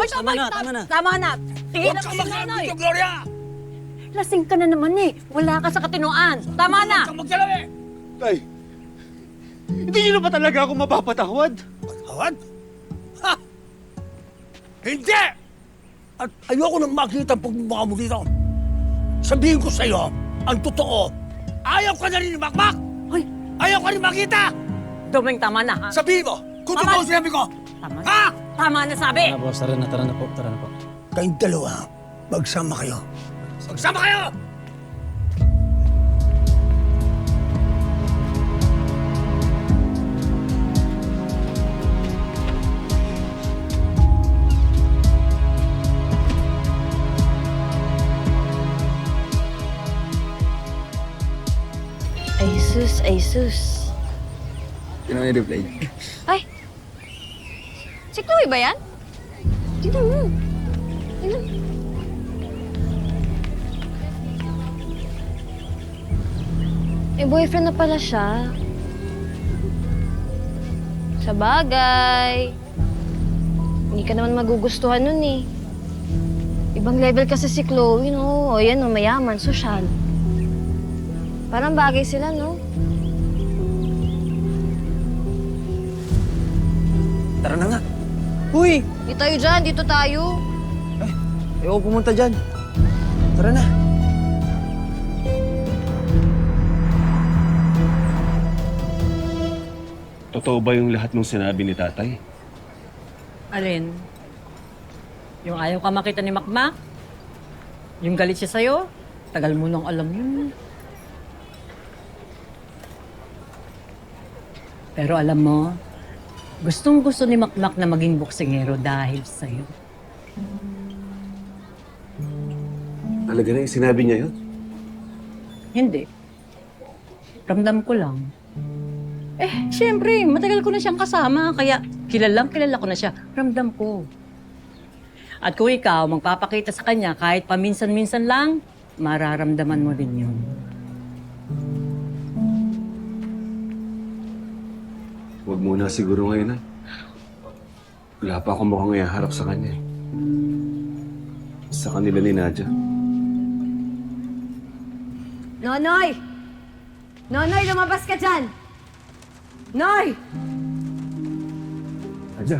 Ay, tama na, tama na. Tama na. Tingin na Huwag kang si Nonoy. magsabi, Gloria! Lasing ka na naman eh. Wala ka sa katinoan. Tama na. Huwag kang magsabi! Tay, hindi niyo na ba talaga ako mapapatawad? Patawad? Ha? Hindi! At ayoko nang makita ang pagmumukha mo dito. Sabihin ko sa'yo, ang totoo, ayaw ka na rin ni Makmak! Ay, Ayaw ka rin makita! Domeng, tama na ha. Sabihin mo, kung Tama. totoo sinabi ko! Tama na. Ha? Tama na sabi. Tara boss, tara na po, tara na po. Kayong dalawa, magsama kayo. Magsama kayo! Ay sus, ay sus. Sino may reply? Ay! Si Chloe ba yan? Tignan mo. Tignan. May boyfriend na pala siya. Sa bagay. Hindi ka naman magugustuhan nun eh. Ibang level kasi si Chloe, no? O yan, no, mayaman, sosyal. Parang bagay sila, no? Tara na nga. Uy! Dito tayo dyan, dito tayo. Ayoko pumunta dyan. Tara na. Totoo ba yung lahat ng sinabi ni tatay? Alin? Yung ayaw ka makita ni Makmak? Yung galit siya sa'yo? Tagal mo nang alam yun. Pero alam mo, gustong-gusto ni Makmak na maging boksingero dahil sa'yo. Talaga na yung sinabi niya yun? Hindi. Ramdam ko lang. Siyempre, matagal ko na siyang kasama, kaya kilala ko na siya. Ramdam ko. At kung ikaw magpapakita sa kanya kahit paminsan-minsan lang, mararamdaman mo din yun. Huwag muna siguro ngayon, ah. Wala pa akong mukhang iharap sa kanya, eh. Sa kanila ni Nadia. Nonoy! Nonoy, lumabas ka dyan! Noy! Nadia.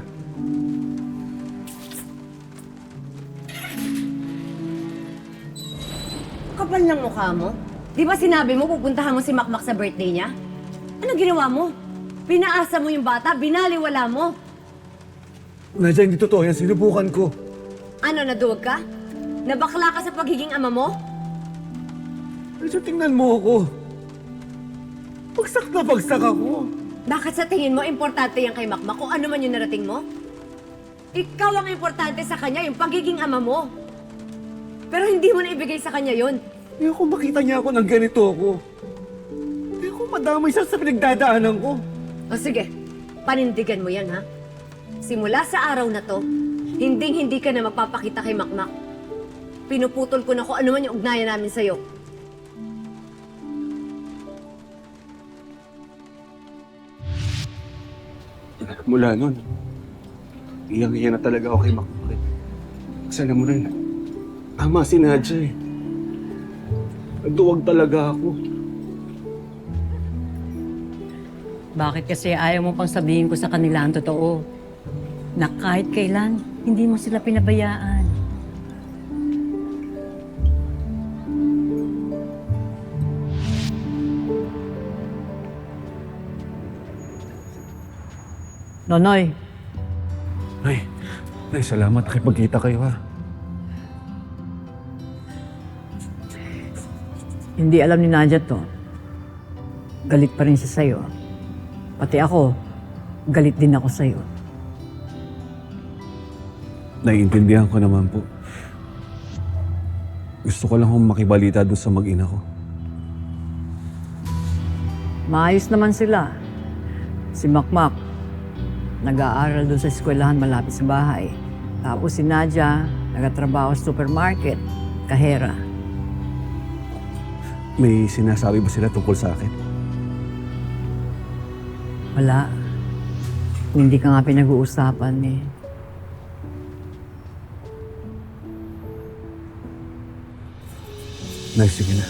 Kapal ng mukha mo. Di ba sinabi mo pupuntahan mo si Makmak sa birthday niya? Ano ginawa mo? Pinaasa mo yung bata, binaliwala mo. Nadia, hindi totoo yan. Sinubukan ko. Ano, naduwag ka? Nabakla ka sa pagiging ama mo? Nadia, tingnan mo ako. Bagsak na bagsak ako. Bakit sa tingin mo importante yan kay Makmak kung ano man yung narating mo? Ikaw ang importante sa kanya, yung pagiging ama mo. Pero hindi mo na ibigay sa kanya yun. Ayoko makita niya ako ng ganito ako. Ayoko madamay siya sa pinagdadaanan ko. O sige, panindigan mo yan, ha? Simula sa araw na to, hindi ka na magpapakita kay Makmak. Pinuputol ko na kung ano man yung ugnayan namin sa'yo. Mula nun, iyang-iya na talaga ako kay Makmak. Kasi alam mo rin, tama si Nadia, eh. Nagduwag talaga ako. Bakit kasi ayaw mo pang sabihin ko sa kanila ang totoo? Na kahit kailan, hindi mo sila pinabayaan. Nonoy, Ay, salamat. Nakipagkita kayo, ha. hindi alam ni Nadia to. Galit pa rin siya sa'yo. Pati ako, galit din ako sa'yo. Naiintindihan ko naman po. Gusto ko lang akong makibalita doon sa mag-ina ko. Maayos naman sila. Si Makmak, nag-aaral doon sa eskwelahan malapit sa bahay. Tapos si Nadia, nagatrabaho sa supermarket, kahera. May sinasabi ba sila tungkol sa akin? Wala. Hindi ka nga pinag-uusapan eh. Nay, sige na.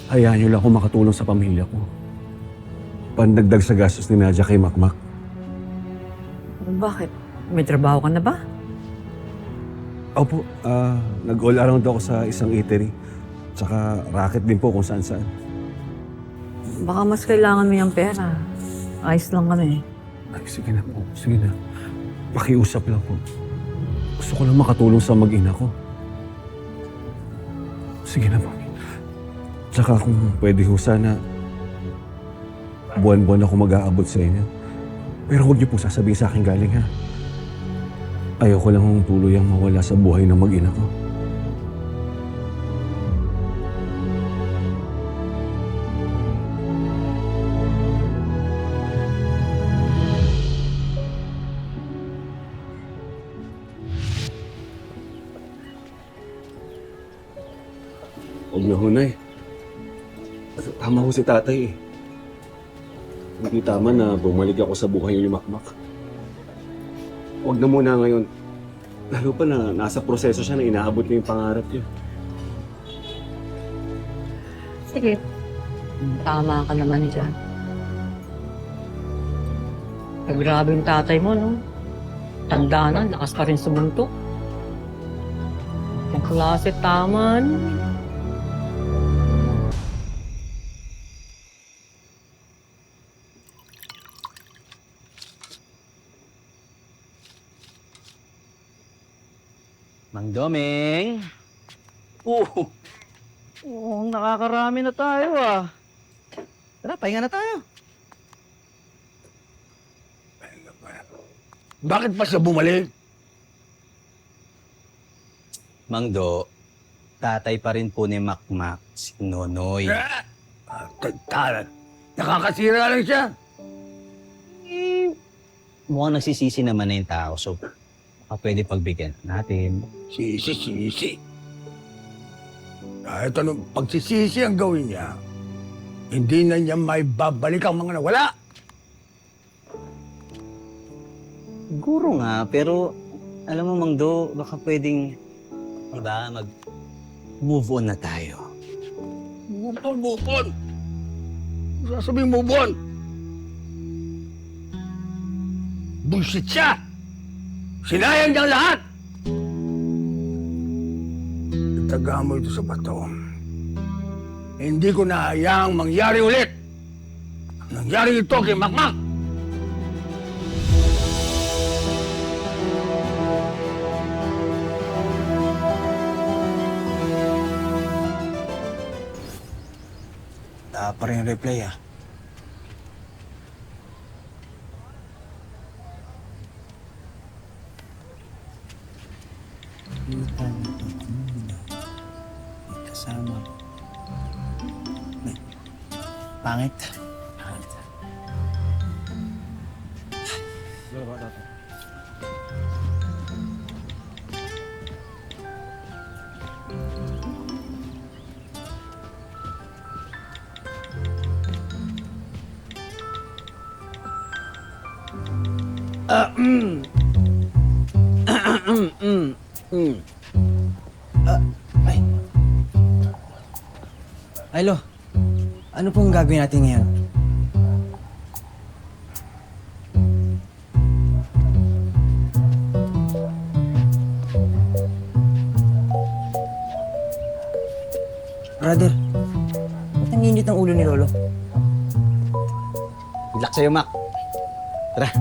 Hayaan niyo lang ako makatulong sa pamilya ko. Pandagdag sa gastos ni Nadia kay Makmak. Bakit? May trabaho ka na ba? Opo, nag-all around ako sa isang eatery. Tsaka racket din po kung saan-saan. Baka mas kailangan mo yung pera. Ayos lang kami. Ay, sige na po. Sige na. Pakiusap lang po. Gusto ko lang makatulong sa mag-ina ko. Sige na po. Tsaka kung pwede ho sana, buwan-buwan ako mag-aabot sa inyo. Pero huwag niyo po sasabihin sa akin galing, ha? Ayoko lang hong tuluyang mawala sa buhay ng mag-ina ko. Huwag na hunay. Tama ho si tatay eh. Hindi tama na bumalik ako sa buhay ni Makmak. Huwag na muna ngayon. Lalo pa na nasa proseso siya na inaabot niya yung pangarap niya. Sige. Tama ka naman dyan. Grabe yung tatay mo, no? Tanda na, lakas pa rin sumuntok. Yung klase, tama, no? Mang Domeng! Nakakarami na tayo ah. Tara, pahinga na tayo. Bakit pa siya bumalik? Mang Do, tatay pa rin po ni Makmak, si Nonoy. Tagtaran. Nakakasira lang siya. Mukhang nagsisisi naman na yung tao, so baka pwede pagbigyan natin. Sisi. Kahit anong pagsisisi ang gawin niya, hindi na niya may babalik ang mga nawala. Siguro nga, pero alam mo Mang Do, baka pwedeng, diba, mag-move on na tayo. Move on. Sasabihin move on. Bullshit siya. Sinayang niyang lahat. Itaga mo ito sa bato. Hindi ko na hayaang mangyari ulit. Ang nangyari ito kay Makmak. Pa rin reply ah. Kasama. Pangit. Ay. Hello. Ano pong gagawin natin ngayon? Brother, ba't ang init ang ulo ni Lolo? Good luck sa'yo, Mac. Tara.